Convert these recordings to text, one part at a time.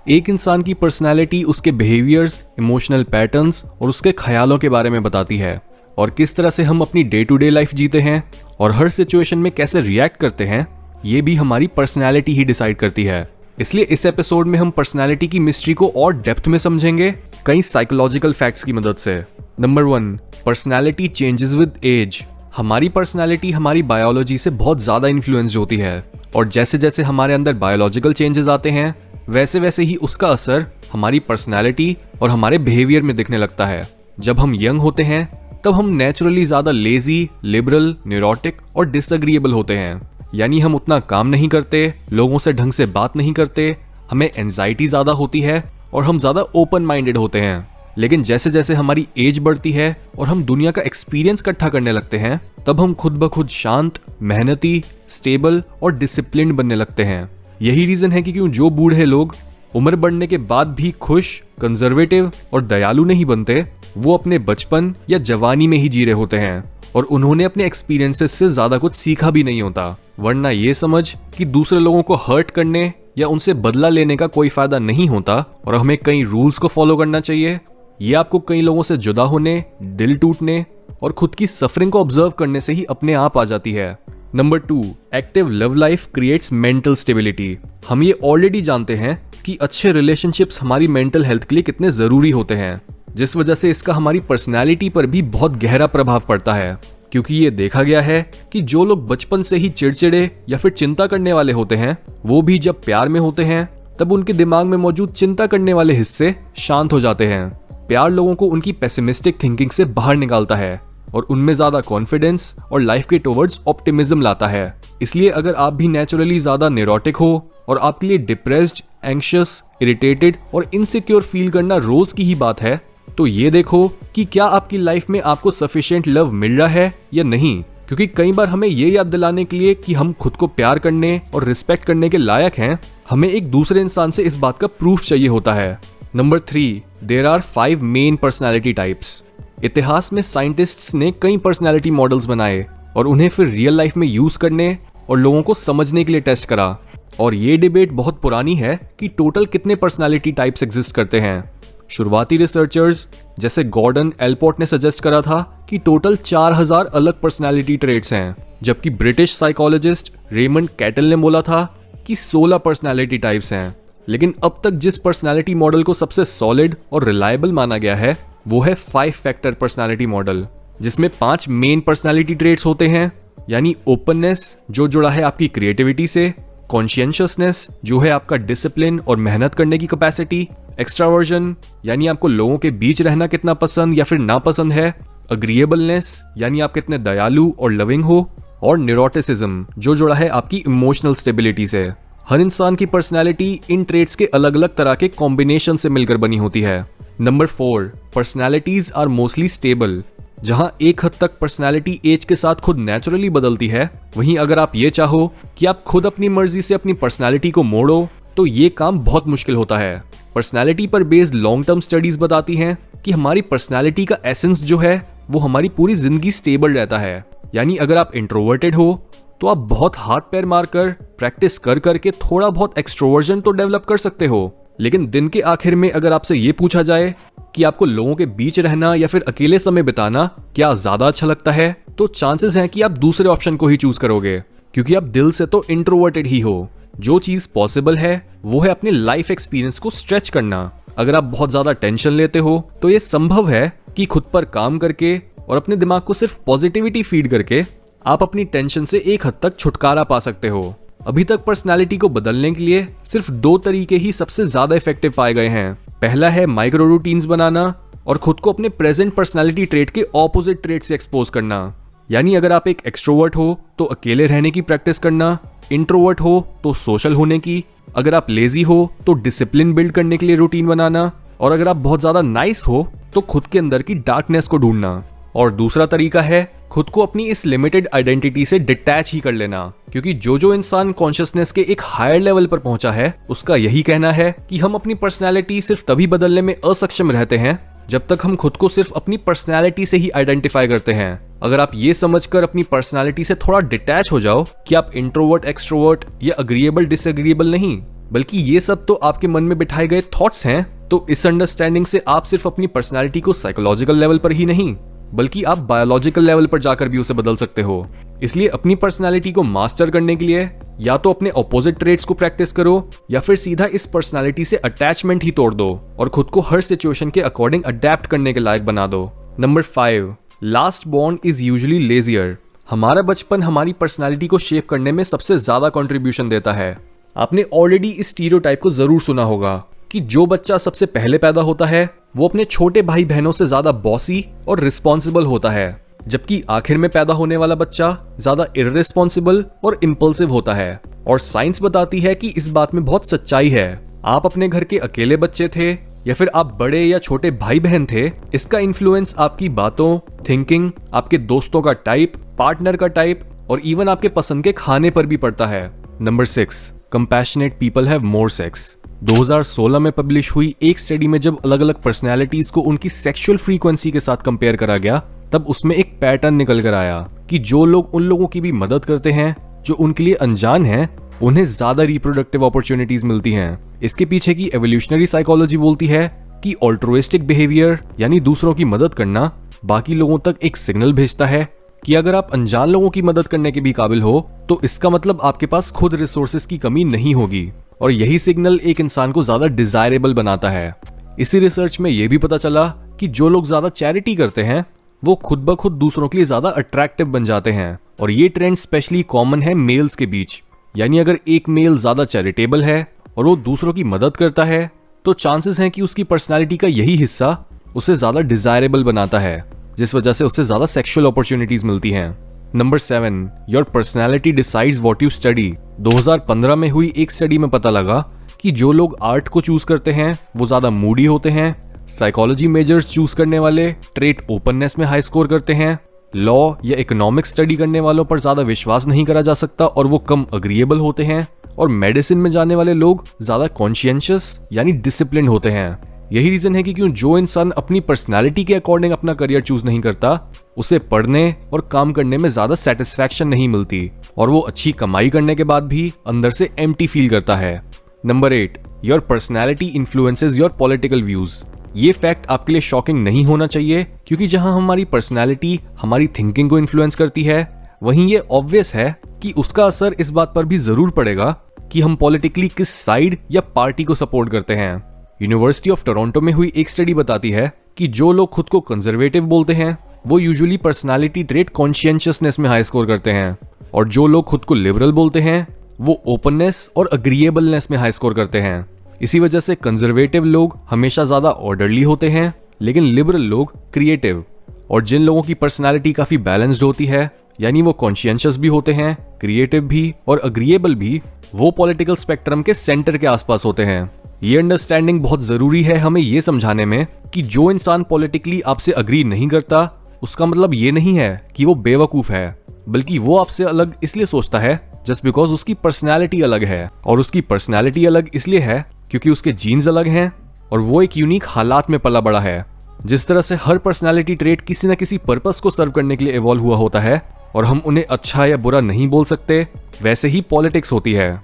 एक इंसान की पर्सनैलिटी उसके बिहेवियर्स, इमोशनल पैटर्न्स और उसके ख्यालों के बारे में बताती है, और किस तरह से हम अपनी डे टू डे लाइफ जीते हैं और हर सिचुएशन में कैसे रिएक्ट करते हैं, ये भी हमारी पर्सनैलिटी ही डिसाइड करती है। इसलिए इस एपिसोड में हम पर्सनैलिटी की मिस्ट्री को और डेप्थ में समझेंगे कई साइकोलॉजिकल फैक्ट्स की मदद से। Number 1, personality changes with age. हमारी पर्सनैलिटी हमारी बायोलॉजी से बहुत ज्यादा इन्फ्लुएंस्ड होती है, और जैसे जैसे हमारे अंदर बायोलॉजिकल चेंजेस आते हैं वैसे वैसे ही उसका असर हमारी पर्सनैलिटी और हमारे बिहेवियर में दिखने लगता है। जब हम यंग होते हैं तब हम नेचुरली ज्यादा लेजी, लिबरल, न्यूरोटिक और डिसएग्रीएबल होते हैं, यानी हम उतना काम नहीं करते, लोगों से ढंग से बात नहीं करते, हमें एंजाइटी ज्यादा होती है और हम ज्यादा ओपन माइंडेड होते हैं। लेकिन जैसे जैसे हमारी एज बढ़ती है और हम दुनिया का एक्सपीरियंस इकट्ठा करने लगते हैं तब हम खुद ब खुद शांत, मेहनती, स्टेबल और डिसिप्लिन्ड बनने लगते हैं। यही रीजन है कि क्यों जो बूढ़े लोग उम्र बढ़ने के बाद भी खुश, कंजर्वेटिव और दयालु नहीं बनते, वो अपने बचपन या जवानी में ही जी रहे होते हैं और उन्होंने अपने एक्सपीरियंसेस से ज्यादा कुछ सीखा भी नहीं होता। वरना ये समझ कि दूसरे लोगों को हर्ट करने या उनसे बदला लेने का कोई फायदा नहीं होता और हमें कई रूल्स को फॉलो करना चाहिए, ये आपको कई लोगों से जुदा होने, दिल टूटने और खुद की सफरिंग को ऑब्जर्व करने से ही अपने आप आ जाती है। Number 2, active love life creates mental stability. हम ये ऑलरेडी जानते हैं कि अच्छे रिलेशनशिप्स हमारी मेंटल हेल्थ के लिए कितने जरूरी होते हैं, जिस वजह से इसका हमारी पर्सनैलिटी पर भी बहुत गहरा प्रभाव पड़ता है। क्योंकि ये देखा गया है कि जो लोग बचपन से ही चिड़चिड़े या फिर चिंता करने वाले होते हैं, वो भी जब प्यार में होते हैं तब उनके दिमाग में मौजूद चिंता करने वाले हिस्से शांत हो जाते हैं। प्यार लोगों को उनकी पेसिमिस्टिक थिंकिंग से बाहर निकालता है और उनमें ज्यादा कॉन्फिडेंस और लाइफ के टुवर्ड्स ऑप्टिमिज्म लाता है। इसलिए अगर आप भी नेचुरली ज्यादा न्यूरोटिक हो और आपके लिए डिप्रेस्ड, एंग्शियस, इरिटेटेड और इनसिक्योर फील करना रोज की ही बात है, तो ये देखो कि क्या आपकी लाइफ में आपको सफिशिएंट लव मिल रहा है या नहीं। क्योंकि कई बार हमें ये याद दिलाने के लिए कि हम खुद को प्यार करने और रिस्पेक्ट करने के लायक हैं, हमें एक दूसरे इंसान से इस बात का प्रूफ चाहिए होता है। Number 3, there are 5 main personality types. इतिहास में साइंटिस्ट्स ने कई पर्सनैलिटी मॉडल्स बनाए और उन्हें फिर रियल लाइफ में यूज करने और लोगों को समझने के लिए टेस्ट करा। और ये डिबेट बहुत पुरानी है कि टोटल कितने पर्सनैलिटी टाइप्स एग्जिस्ट करते हैं। शुरुआती रिसर्चर्स जैसे गॉर्डन एल्पोर्ट ने सजेस्ट करा था कि टोटल 4000 अलग पर्सनैलिटी ट्रेट्स हैं, जबकि ब्रिटिश साइकोलॉजिस्ट रेमंड कैटल ने बोला था कि 16 पर्सनैलिटी टाइप्स हैं। लेकिन अब तक जिस पर्सनैलिटी मॉडल को सबसे सॉलिड और रिलायबल माना गया है वो है 5 फैक्टर पर्सनैलिटी मॉडल, जिसमें 5 मेन पर्सनैलिटी ट्रेट्स होते हैं, यानी ओपननेस जो जुड़ा है आपकी क्रिएटिविटी से, कॉन्शियसनेस जो है आपका डिसिप्लिन और मेहनत करने की कैपेसिटी, एक्स्ट्रावर्जन यानी आपको लोगों के बीच रहना कितना पसंद या फिर नापसंद है, अग्रीएबलनेस यानी आप कितने दयालु और लविंग हो, और न्यूरोटिसिज्म जो जुड़ा है आपकी इमोशनल स्टेबिलिटी से। हर इंसान की पर्सनैलिटी इन ट्रेट्स के अलग अलग तरह के कॉम्बिनेशन से मिलकर बनी होती है। Number 4, personalities are mostly stable. जहां एक हद तक पर्सनैलिटी एज के साथ खुद नेचुरली बदलती है, वहीं अगर आप ये चाहो कि आप खुद अपनी मर्जी से अपनी पर्सनैलिटी को मोड़ो तो ये काम बहुत मुश्किल होता है। पर्सनैलिटी पर बेस्ड लॉन्ग टर्म स्टडीज बताती हैं कि हमारी पर्सनैलिटी का एसेंस जो है वो हमारी पूरी जिंदगी स्टेबल रहता है। यानी अगर आप इंट्रोवर्टेड हो तो आप बहुत हाथ पैर मारकर प्रैक्टिस कर करके थोड़ा बहुत एक्सट्रोवर्जन तो डेवलप कर सकते हो, लेकिन दिन के आखिर में अगर आपसे ये पूछा जाए कि आपको लोगों के बीच रहना या फिर अकेले समय बिताना क्या ज्यादा अच्छा लगता है, तो चांसेस हैं कि आप दूसरे ऑप्शन को ही चूज करोगे, क्योंकि आप दिल से तो इंट्रोवर्टेड ही हो। जो चीज पॉसिबल है वो है अपने लाइफ एक्सपीरियंस को स्ट्रेच करना। अगर आप बहुत ज्यादा टेंशन लेते हो तो ये संभव है कि खुद पर काम करके और अपने दिमाग को सिर्फ पॉजिटिविटी फीड करके आप अपनी टेंशन से एक हद तक छुटकारा पा सकते हो। अभी तक पर्सनैलिटी को बदलने के लिए सिर्फ 2 तरीके ही सबसे ज्यादा इफेक्टिव पाए गए हैं। पहला है माइक्रो रूटीन्स बनाना और खुद को अपने प्रेजेंट पर्सनैलिटी ट्रेट के ऑपोजिट ट्रेट से एक्सपोज करना। यानी अगर आप एक एक्सट्रोवर्ट हो तो अकेले रहने की प्रैक्टिस करना, इंट्रोवर्ट हो तो सोशल होने की, अगर आप लेजी हो तो डिसिप्लिन बिल्ड करने के लिए रूटीन बनाना, और अगर आप बहुत ज्यादा नाइस हो तो खुद के अंदर की डार्कनेस को ढूंढना। और दूसरा तरीका है खुद को अपनी इस लिमिटेड आइडेंटिटी से डिटैच ही कर लेना, क्योंकि जो इंसान कॉन्शियसनेस के एक हायर लेवल पर पहुंचा है उसका यही कहना है कि हम अपनी पर्सनैलिटी सिर्फ तभी बदलने में असक्षम रहते हैं जब तक हम खुद को सिर्फ अपनी पर्सनैलिटी से ही आइडेंटिफाई करते हैं। अगर आप ये समझकर अपनी पर्सनैलिटी से थोड़ा डिटैच हो जाओ कि आप इंट्रोवर्ट, एक्सट्रोवर्ट या अग्रीएबल, डिसएग्रीएबल नहीं, बल्कि ये सब तो आपके मन में बिठाए गए थॉट्स हैं, तो इस अंडरस्टैंडिंग से आप सिर्फ अपनी पर्सनैलिटी को साइकोलॉजिकल लेवल पर ही नहीं, बल्कि आप बायोलॉजिकल लेवल पर जाकर भी उसे बदल सकते हो। इसलिए अपनी पर्सनैलिटी को मास्टर करने के लिए या तो अपने ऑपोजिट ट्रेट्स को प्रैक्टिस करो या फिर सीधा इस पर्सनैलिटी से अटैचमेंट ही तोड़ दो और खुद को हर सिचुएशन के अकॉर्डिंग अडेप्ट करने के लायक बना दो। Number 5, last born is usually leisure. हमारा बचपन हमारी पर्सनैलिटी को शेप करने में सबसे ज्यादा कंट्रीब्यूशन देता है। आपने ऑलरेडी इस स्टीरियोटाइप को जरूर सुना होगा कि जो बच्चा सबसे पहले पैदा होता है वो अपने छोटे भाई बहनों से ज्यादा बॉसी और रिस्पॉन्सिबल होता है, जबकि आखिर में पैदा होने वाला बच्चा ज्यादा इररिस्पॉन्सिबल और इम्पल्सिव होता है। और साइंस बताती है कि इस बात में बहुत सच्चाई है। आप अपने घर के अकेले बच्चे थे या फिर आप बड़े या छोटे भाई बहन थे, इसका इन्फ्लुएंस आपकी बातों, थिंकिंग, आपके दोस्तों का टाइप, पार्टनर का टाइप और इवन आपके पसंद के खाने पर भी पड़ता है। Number 6, compassionate people have more sex. 2016 में पब्लिश हुई एक स्टडी में जब अलग अलग पर्सनैलिटीज को उनकी सेक्सुअल फ्रीक्वेंसी के साथ कंपेयर करा गया, तब उसमें एक पैटर्न निकल कर आया कि जो लोग उन लोगों की भी मदद करते हैं जो उनके लिए अनजान हैं, उन्हें ज्यादा रिप्रोडक्टिव अपॉर्चुनिटीज मिलती हैं। इसके पीछे की एवोल्यूशनरी साइकोलॉजी बोलती है कि ऑल्ट्रुइस्टिक बिहेवियर यानी दूसरों की मदद करना बाकी लोगों तक एक सिग्नल भेजता है कि अगर आप अनजान लोगों की मदद करने के भी काबिल हो तो इसका मतलब आपके पास खुद रिसोर्सेज की कमी नहीं होगी, और यही सिग्नल एक इंसान को ज्यादा डिजायरेबल बनाता है। इसी रिसर्च में यह भी पता चला कि जो लोग ज्यादा चैरिटी करते हैं वो खुद ब खुद दूसरों के लिए ज्यादा अट्रैक्टिव बन जाते हैं, और ये ट्रेंड स्पेशली कॉमन है मेल्स के बीच। यानी अगर एक मेल ज्यादा चैरिटेबल है और वो दूसरों की मदद करता है तो चांसेस हैं कि उसकी पर्सनैलिटी का यही हिस्सा उसे ज्यादा डिजायरेबल बनाता है, जिस वजह से उसे ज्यादा सेक्सुअल अपॉर्चुनिटीज मिलती हैं। Number 7, your personality decides what you study. 2015 में हुई एक स्टडी में पता लगा कि जो लोग आर्ट को चूज करते हैं वो ज्यादा मूडी होते हैं, साइकोलॉजी मेजर्स चूज करने वाले ट्रेट ओपननेस में हाई स्कोर करते हैं, लॉ या इकोनॉमिक्स स्टडी करने वालों पर ज्यादा विश्वास नहीं करा जा सकता और वो कम अग्रीएबल होते हैं, और मेडिसिन में जाने वाले लोग ज्यादा कॉन्शियंशियस यानी डिसिप्लिन होते हैं। यही रीजन है कि क्यों जो इंसान अपनी पर्सनैलिटी के अकॉर्डिंग अपना करियर चूज नहीं करता, उसे पढ़ने और काम करने में ज्यादा सेटिस्फैक्शन नहीं मिलती और वो अच्छी कमाई करने के बाद भी अंदर से एम्प्टी फील करता है। Number 8, your personality influences your political views. ये फैक्ट आपके लिए शॉकिंग नहीं होना चाहिए, क्योंकि जहां हमारी पर्सनैलिटी हमारी थिंकिंग को इन्फ्लुएंस करती है, वहीं ये ऑब्वियस है कि उसका असर इस बात पर भी जरूर पड़ेगा कि हम पॉलिटिकली किस साइड या पार्टी को सपोर्ट करते हैं। यूनिवर्सिटी ऑफ टोरंटो में हुई एक स्टडी बताती है कि जो लोग खुद को कंजर्वेटिव बोलते हैं वो यूजुअली पर्सनालिटी ट्रेट कॉन्शियंशियसनेस में हाई स्कोर करते हैं, और जो लोग खुद को लिबरल बोलते हैं वो ओपननेस और अग्रीएबलनेस में हाई स्कोर करते हैं। इसी वजह से कंजर्वेटिव लोग हमेशा ज्यादा ऑर्डरली होते हैं, लेकिन लिबरल लोग क्रिएटिव, और जिन लोगों की पर्सनालिटी काफी बैलेंस्ड होती है यानी वो कॉन्शियंशियस भी होते हैं, क्रिएटिव भी और अग्रीएबल भी, वो पॉलिटिकल स्पेक्ट्रम के सेंटर के आसपास होते हैं। ये अंडरस्टैंडिंग बहुत जरूरी है हमें ये समझाने में कि जो इंसान पॉलिटिकली आपसे अग्री नहीं करता उसका मतलब ये नहीं है कि वो बेवकूफ है, बल्कि वो आपसे अलग इसलिए सोचता है जस्ट बिकॉज उसकी पर्सनैलिटी अलग है, और उसकी पर्सनैलिटी अलग इसलिए है क्योंकि उसके जीन्स अलग हैं और वो एक यूनिक हालात में पला बड़ा है। जिस तरह से हर पर्सनैलिटी ट्रेट किसी न किसी पर्पस को सर्व करने के लिए इवॉल्व हुआ होता है और हम उन्हें अच्छा या बुरा नहीं बोल सकते, वैसे ही पॉलिटिक्स होती है।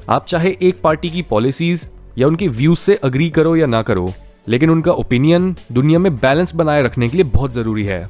आप चाहे एक पार्टी की पॉलिसीज या उनके व्यूज से अग्री करो या ना करो, लेकिन उनका ओपिनियन दुनिया में बैलेंस बनाए रखने के लिए बहुत जरूरी है।